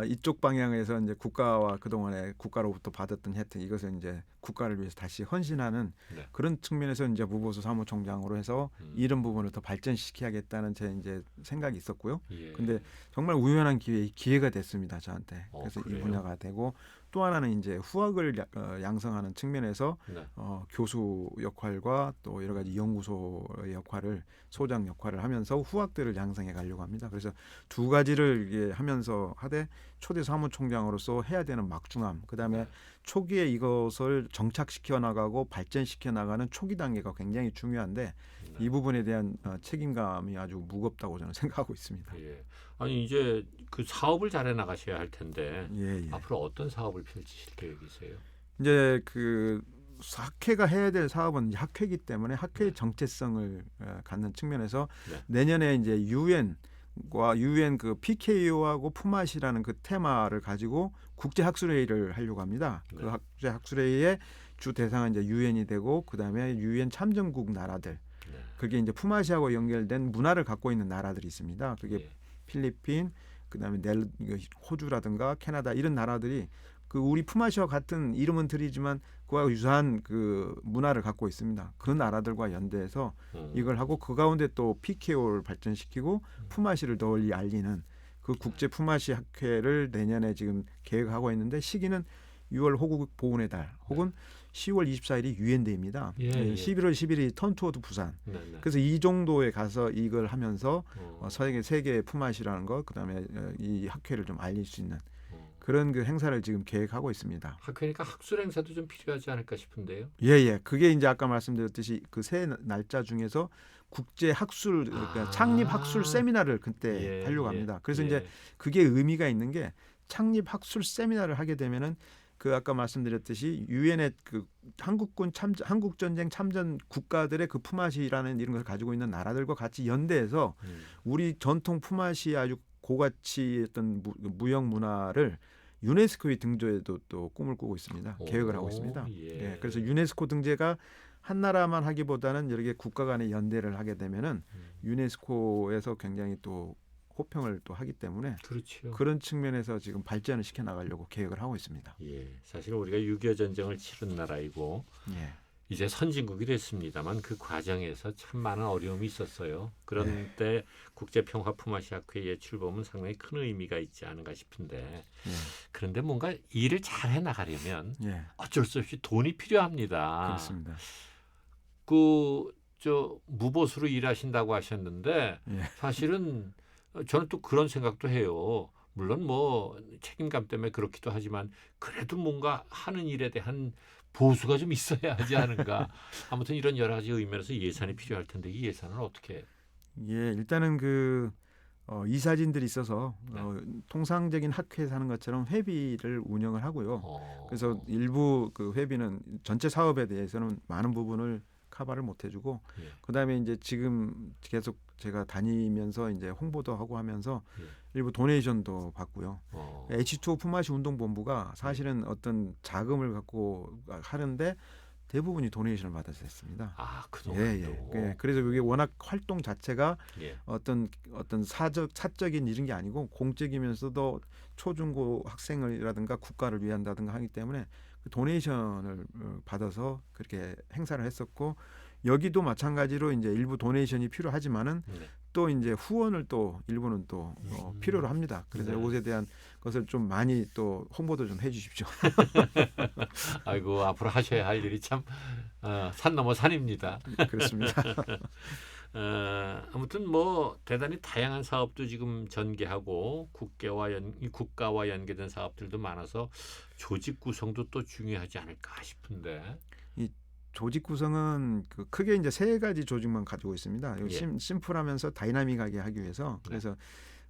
이쪽 방향에서 이제 국가와 그동안에 국가로부터 받았던 혜택 이것을 이제 국가를 위해서 다시 헌신하는 네. 그런 측면에서 이제 무보수 사무총장으로 해서 이런 부분을 더 발전시켜야겠다는 제 이제 생각이 있었고요. 예. 근데 정말 우연한 기회가 됐습니다, 저한테. 그래서 이 그래요? 분야가 되고 또 하나는 이제 후학을 양성하는 측면에서 네. 교수 역할과 또 여러 가지 연구소의 역할을 소장 역할을 하면서 후학들을 양성해 가려고 합니다. 그래서 두 가지를 이게 하면서 하되 초대 사무총장으로서 해야 되는 막중함, 그다음에 네. 초기에 이것을 정착시켜 나가고 발전시켜 나가는 초기 단계가 굉장히 중요한데 네. 이 부분에 대한 책임감이 아주 무겁다고 저는 생각하고 있습니다. 예. 아니 이제 그 사업을 잘해 나가셔야 할 텐데 예, 예. 앞으로 어떤 사업을 펼치실 계획이세요? 이제 그 학회가 해야 될 사업은 이제 학회이기 때문에 학회의 네. 정체성을 갖는 측면에서 네. 내년에 이제 UN 그 PKO하고 품앗이라는 그 테마를 가지고 국제 학술회의를 하려고 합니다. 네. 그 국제 학술회의의 주 대상은 이제 UN이 되고 그다음에 UN 참전국 나라들. 네. 그게 이제 품앗이하고 연결된 문화를 갖고 있는 나라들이 있습니다. 그게 예. 필리핀, 그다음에 호주라든가 캐나다 이런 나라들이 그 우리 품앗이와 같은 이름은 들이지만 그와 유사한 그 문화를 갖고 있습니다. 그 나라들과 연대해서 이걸 하고 그 가운데 또 PKO를 발전시키고 품앗이를 널리 알리는 그 국제 품앗이 학회를 내년에 지금 계획하고 있는데 시기는 6월 호국 보훈의 달 혹은 10월 24일이 유엔데이입니다. 예, 예. 11월 10일이 턴투어드 부산. 네, 네. 그래서 이 정도에 가서 이걸 하면서 어. 세계 품앗이라는 것 그다음에 이 학회를 좀 알릴 수 있는 어. 그런 그 행사를 지금 계획하고 있습니다. 학회니까 학술 행사도 좀 필요하지 않을까 싶은데요. 예. 그게 이제 아까 말씀드렸듯이 그 세 날짜 중에서 국제 학술 그러니까 창립 학술 세미나를 그때 예, 하려고 예, 합니다. 그래서 예. 이제 그게 의미가 있는 게 창립 학술 세미나를 하게 되면은 그 아까 말씀드렸듯이 유엔의 그 한국 전쟁 참전 국가들의 그 품앗이라는 이런 것을 가지고 있는 나라들과 같이 연대해서 우리 전통 품앗이 아주 고가치 어떤 무형 문화를 유네스코에 등재에도 또 꿈을 꾸고 있습니다. 계획을 하고 있습니다. 예. 그래서 유네스코 등재가 한 나라만 하기보다는 여러 개 국가 간의 연대를 하게 되면은 유네스코에서 굉장히 또 호평을 또 하기 때문에 그렇죠. 그런 측면에서 지금 발전을 시켜 나가려고 계획을 하고 있습니다. 예. 사실 우리가 6.25 전쟁을 치른 나라이고 예. 이제 선진국이 됐습니다만 그 과정에서 참 많은 어려움이 있었어요. 그런 때 국제평화 품앗이 학회의 출범은 상당히 큰 의미가 있지 않은가 싶은데 예. 그런데 뭔가 일을 잘해 나가려면 예. 어쩔 수 없이 돈이 필요합니다. 그렇습니다. 무보수로 일하신다고 하셨는데 예. 사실은 저는 또 그런 생각도 해요. 물론 뭐 책임감 때문에 그렇기도 하지만 그래도 뭔가 하는 일에 대한 보수가 좀 있어야 하지 않은가. 아무튼 이런 여러 가지 의미에서 예산이 필요할 텐데 이 예산을 어떻게? 예, 일단은 그 이사진들이 있어서 네. 통상적인 학회에서 하는 것처럼 회비를 운영을 하고요. 그래서 어, 일부 그 회비는 전체 사업에 대해서는 많은 부분을 커버를 못 해주고 예. 그다음에 이제 지금 계속 제가 다니면서 이제 홍보도 하고 하면서 예. 일부 도네이션도 받고요. 어, H2O 품앗이 운동본부가 사실은 어떤 자금을 갖고 하는데 대부분이 도네이션을 받아서 했습니다. 그동안도. 예. 그래서 그게 워낙 활동 자체가 예. 어떤 사적인 이런 게 아니고 공적이면서도 초중고 학생이라든가 국가를 위한다든가 하기 때문에 그 도네이션을 받아서 그렇게 행사를 했었고 여기도 마찬가지로 이제 일부 도네이션이 필요하지만은 네. 또 이제 후원을 또 일부는 또 필요로 합니다. 그래서 네. 이것에 대한 것을 좀 많이 또 홍보도 좀 해주십시오. 아이고 앞으로 하셔야 할 일이 참 산 넘어 산입니다. 그렇습니다. 아무튼 뭐 대단히 다양한 사업도 지금 전개하고 국가와 연계된 사업들도 많아서 조직 구성도 또 중요하지 않을까 싶은데. 이 조직 구성은 그 크게 이제 세 가지 조직만 가지고 있습니다. 이거 예. 심플하면서 다이나믹하게 하기 위해서 네. 그래서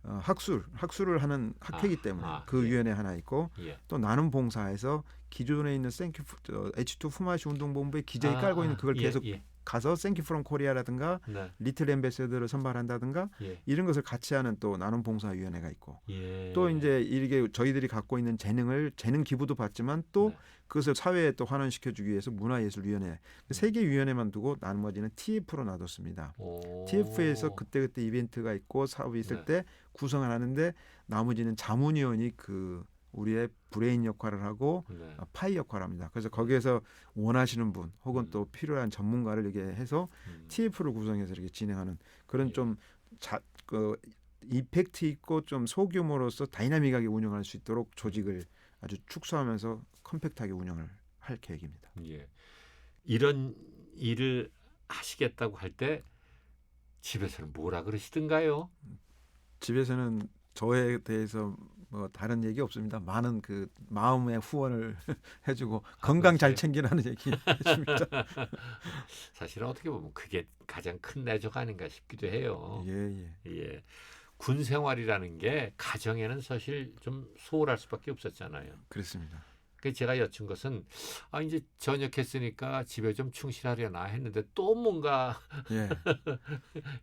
학술을 하는 학회이기 때문에 그 예. 위원회 하나 있고 예. 또 나눔 봉사에서 기존에 있는 H2 품앗이 운동본부에 기재에 깔고 있는 그걸 계속 예. 가서 생큐 프롬 코리아라든가 네. 리틀 앰베서더를 선발한다든가 예. 이런 것을 같이 하는 또 나눔 봉사 위원회가 있고 예. 또 이제 이게 저희들이 갖고 있는 재능 기부도 받지만 또 네. 그것을 사회에 또 환원시켜주기 위해서 문화예술위원회 세 개 위원회만 두고 나머지는 TF로 놔뒀습니다. 오. TF에서 그때그때 이벤트가 있고 사업이 있을 네. 때 구성을 하는데 나머지는 자문위원이 그 우리의 브레인 역할을 하고 네. 파이 역할을 합니다. 그래서 거기에서 원하시는 분 혹은 또 필요한 전문가를 이렇게 해서 TF를 구성해서 이렇게 진행하는 그런 예. 좀 이펙트 있고 좀 소규모로서 다이나믹하게 운영할 수 있도록 조직을 아주 축소하면서 컴팩트하게 운영을 할 계획입니다. 예. 이런 일을 하시겠다고 할 때 집에서는 뭐라 그러시던가요? 집에서는 저에 대해서 뭐 다른 얘기 없습니다. 많은 그 마음의 후원을 해주고 건강 잘 그러세요? 챙기라는 얘기 해줍니다. 사실은 어떻게 보면 그게 가장 큰 내적 아닌가 싶기도 해요. 예. 예. 군 생활이라는 게 가정에는 사실 좀 소홀할 수밖에 없었잖아요. 그렇습니다. 그 제가 여쭌 것은 이제 전역했으니까 집에 좀 충실하려나 했는데 또 뭔가 예.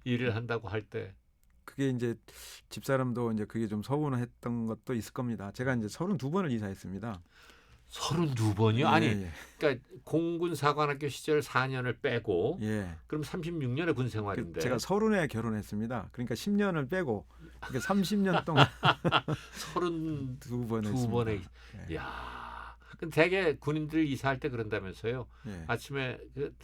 일을 한다고 할 때 그게 이제 집사람도 이제 그게 좀 서운했던 것도 있을 겁니다. 제가 이제 32번을 이사했습니다. 32번이요? 아니, 예. 그러니까 공군 사관학교 시절 4년을 빼고 예. 그럼 36년의 군 생활인데 제가 30에 결혼했습니다. 그러니까 10년을 빼고 그러니까 30년 동안 32번의 32번을 야. 근데 대개 군인들 이사할 때 그런다면서요. 예. 아침에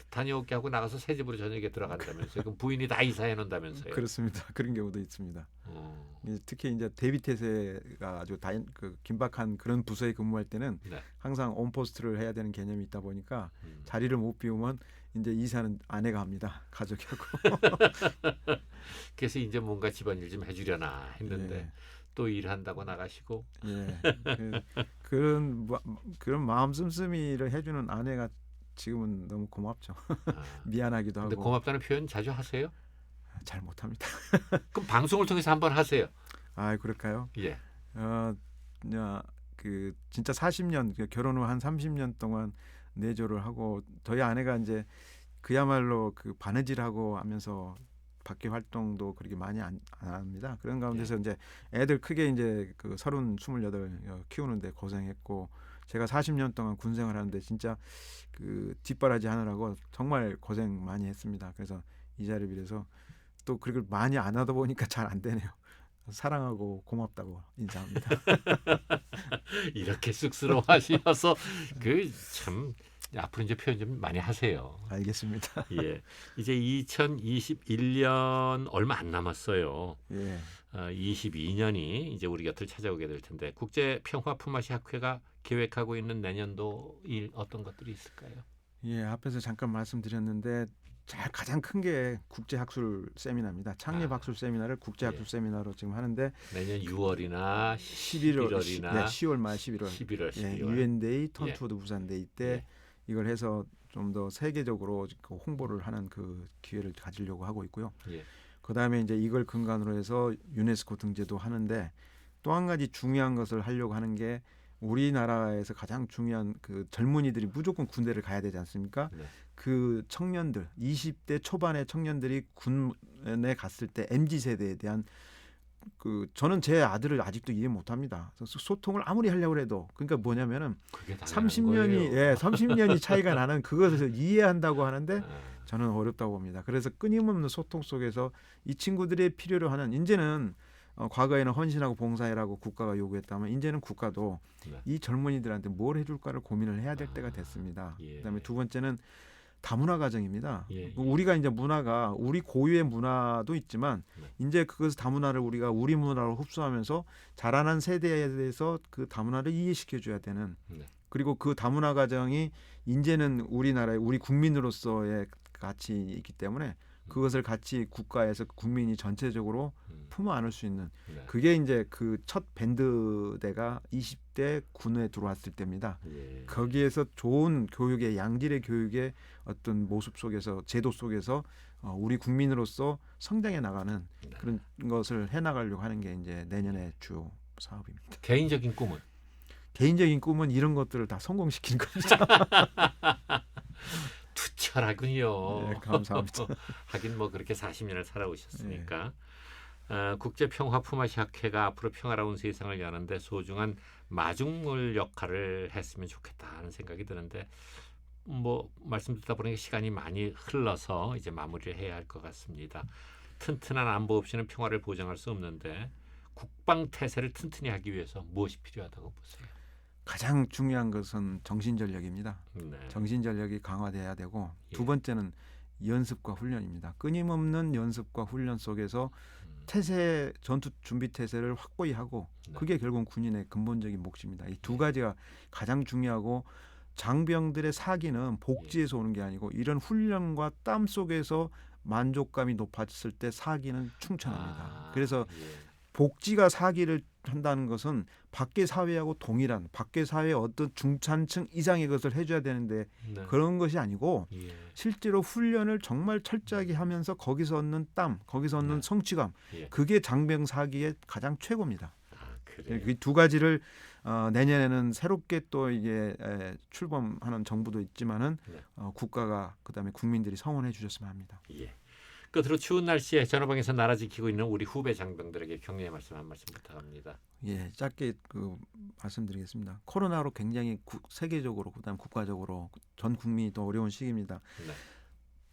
다녀올게 하고 나가서 새 집으로 저녁에 들어간다면서요. 그럼 부인이 다 이사해 놓는다면서요. 그렇습니다. 그런 경우도 있습니다. 어. 특히 이제 대비태세가 아주 긴박한 그런 부서에 근무할 때는 네. 항상 온포스트를 해야 되는 개념이 있다 보니까 음. 자리를 못 비우면 이제 이사는 아내가 합니다. 가족이 하고. 그래서 이제 뭔가 집안일 좀 해주려나 했는데 예. 또 일한다고 나가시고 예. 그런 마음 씀씀이를 해주는 아내가 지금은 너무 고맙죠. 미안하기도 근데 하고. 고맙다는 표현 자주 하세요? 잘 못합니다. 그럼 방송을 통해서 한번 하세요. 그럴까요? 예. 그 진짜 40년 결혼 후 한 30년 동안 내조를 하고 저희 아내가 이제 그야말로 그 바느질하고 하면서 밖에 활동도 그렇게 많이 안 합니다. 그런 가운데서 이제 애들 크게 이제 그 28 키우는데 고생했고 제가 40년 동안 군 생활하는데 진짜 그 뒷바라지 하느라고 정말 고생 많이 했습니다. 그래서 이 자리를 빌어서 또 그걸 많이 안 하다 보니까 잘 안 되네요. 사랑하고 고맙다고 인사합니다. 이렇게 쑥스러워하셔서 그 참 앞으로 이제 표현 좀 많이 하세요. 알겠습니다. 예, 이제 2021년 얼마 안 남았어요. 예. 22년이 이제 우리 곁을 찾아오게 될 텐데 국제 평화 품앗이 학회가 계획하고 있는 내년도 일 어떤 것들이 있을까요? 예, 앞에서 잠깐 말씀드렸는데 가장 큰 게 국제 학술 세미나입니다. 창립 학술 세미나를 국제 학술 세미나로 지금 하는데 내년 6월이나 11월이나 10월 말 11월 11월. 유엔데이 턴투워드 부산데이 때 이걸 해서 좀 더 세계적으로 그 홍보를 하는 그 기회를 가지려고 하고 있고요. 그다음에 이제 이걸 근간으로 해서 유네스코 등재도 하는데 또 한 가지 중요한 것을 하려고 하는 게 우리나라에서 가장 중요한 그 젊은이들이 무조건 군대를 가야 되지 않습니까? 네. 그 청년들 20대 초반의 청년들이 군에 갔을 때 MZ 세대에 대한 저는 제 아들을 아직도 이해 못합니다. 소통을 아무리 하려고 해도 그러니까 뭐냐면은 30년이 차이가 나는 그것을 이해한다고 하는데 저는 어렵다고 봅니다. 그래서 끊임없는 소통 속에서 이 친구들의 필요로 하는 이제는 과거에는 헌신하고 봉사해라고 국가가 요구했다면 이제는 국가도 이 젊은이들한테 뭘 해줄까를 고민을 해야 될 때가 됐습니다. 그다음에 두 번째는 다문화 가정입니다. 우리가 이제 문화가 우리 고유의 문화도 있지만 이제 그것을 다문화를 우리가 우리 문화로 흡수하면서 자라난 세대에 대해서 그 다문화를 이해시켜줘야 되는 그리고 그 다문화 가정이 이제는 우리나라의 우리 국민으로서의 가치 있기 때문에 그것을 같이 국가에서 국민이 전체적으로 품어 안을 수 있는 네. 그게 이제 그 첫 밴드대가 20대 군에 들어왔을 때입니다. 예. 거기에서 좋은 교육의 양질의 교육의 어떤 모습 속에서 제도 속에서 우리 국민으로서 성장해 나가는 네. 그런 것을 해 나가려고 하는 게 이제 내년의 주 사업입니다. 개인적인 꿈은 개인적인 꿈은 이런 것들을 다 성공시키는 겁니다. 투철하군요. 네, 감사합니다. 하긴 뭐 그렇게 40년을 살아오셨으니까. 네. 국제평화품앗학회가 앞으로 평화로운 세상을 여는데 소중한 마중물 역할을 했으면 좋겠다 하는 생각이 드는데 뭐 말씀 듣다 보니까 시간이 많이 흘러서 이제 마무리를 해야 할 것 같습니다. 튼튼한 안보 없이는 평화를 보장할 수 없는데 국방 태세를 튼튼히 하기 위해서 무엇이 필요하다고 보세요? 가장 중요한 것은 정신전력입니다. 네. 정신전력이 강화돼야 되고 예. 두 번째는 연습과 훈련입니다. 끊임없는 연습과 훈련 속에서 태세 전투 준비 태세를 확고히 하고 네. 그게 결국 군인의 근본적인 몫입니다. 이 두 예. 가지가 가장 중요하고 장병들의 사기는 복지에서 오는 게 아니고 이런 훈련과 땀 속에서 만족감이 높아졌을 때 사기는 충천합니다. 그래서 예. 복지가 사기를 한다는 것은 밖의 사회하고 동일한 밖의 사회의 어떤 중산층 이상의 것을 해줘야 되는데 네. 그런 것이 아니고 예. 실제로 훈련을 정말 철저하게 하면서 거기서 얻는 땀, 거기서 얻는 네. 성취감 예. 그게 장병 사기의 가장 최고입니다. 그래요. 이 두 가지를 내년에는 새롭게 또 이게 출범하는 정부도 있지만은 네. 국가가 그다음에 국민들이 성원해 주셨으면 합니다. 예. 끝으로 추운 날씨에 전화방에서 나라 지키고 있는 우리 후배 장병들에게 격려의 말씀 한 말씀 부탁합니다. 예, 짧게 말씀드리겠습니다. 코로나로 굉장히 세계적으로 그다음 국가적으로 전 국민이 더 어려운 시기입니다. 네.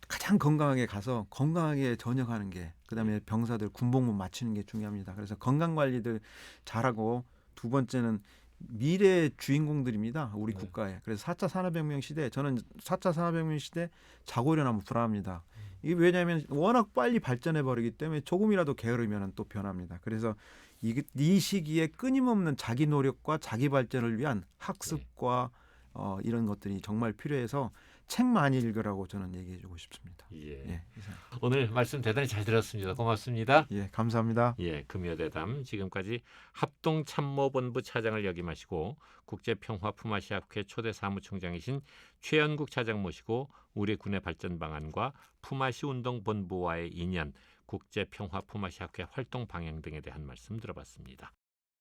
가장 건강하게 가서 건강하게 전역하는 게 그다음에 병사들 군복무 마치는 게 중요합니다. 그래서 건강 관리들 잘하고 두 번째는 미래의 주인공들입니다. 우리 네. 국가에. 그래서 4차 산업혁명 시대 저는 4차 산업혁명 시대 자고 일어나면 불안합니다. 이게 왜냐하면 워낙 빨리 발전해 버리기 때문에 조금이라도 게으르면 또 변합니다. 그래서 이 시기에 끊임없는 자기 노력과 자기 발전을 위한 학습과 이런 것들이 정말 필요해서 책 많이 읽으라고 저는 얘기해주고 싶습니다. 예. 예, 오늘 말씀 대단히 잘 들었습니다. 고맙습니다. 예, 감사합니다. 예, 금요대담 지금까지 합동참모본부 차장을 역임하시고 국제평화품앗학회 초대 사무총장이신 최연국 차장 모시고 우리 군의 발전 방안과 품앗이 운동본부와의 인연, 국제평화품앗학회 활동 방향 등에 대한 말씀 들어봤습니다.